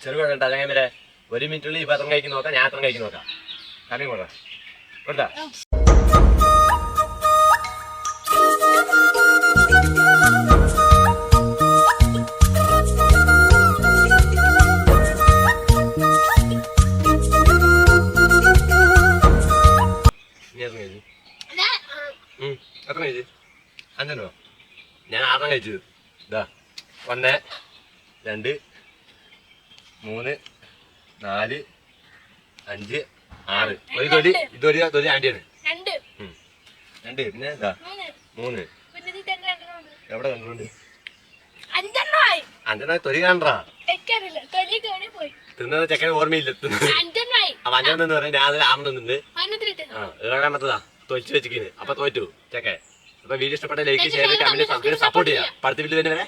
ചെറുകുഴ അതേപോലെ 1 മിനിറ്റുള്ളിൽ ഈ പത്രം കഴിക്കുന്ന നോക്കാം, ഞാൻ അത്രം കഴിക്കുന്ന നോക്കാം. കറി കൊടുക്കാം കൊടുത്താ എത്ര കഴിച്ചു? 5 ഞാൻ 6 കഴിച്ചു. ഇതാ 1 2 3 4 5 6 ഒരു തൊലി ഇതൊരു ആണ്ടിയാണ്. 2 പിന്നെ എന്താ 3 എവിടെ കണ്ടുകൊണ്ട് 5 തൊലി കാണണ്ടാ തിന്നത് ചെക്കന് ഓർമ്മയില്ല. അപ്പൊ 5 എന്ന് പറഞ്ഞാൽ രാവിലെ 6 തിന്നുണ്ട്. 7ാമത്തതാ തൊലിച്ചു വെച്ചിരിക്കുന്നത്. അപ്പൊ തോറ്റു ചെക്കൻ. അപ്പൊ വീഡിയോ ഇഷ്ടപ്പെട്ട like share comment subscribe support ചെയ്യാം. അടുത്ത വീഡിയോ തന്നെ വരെ.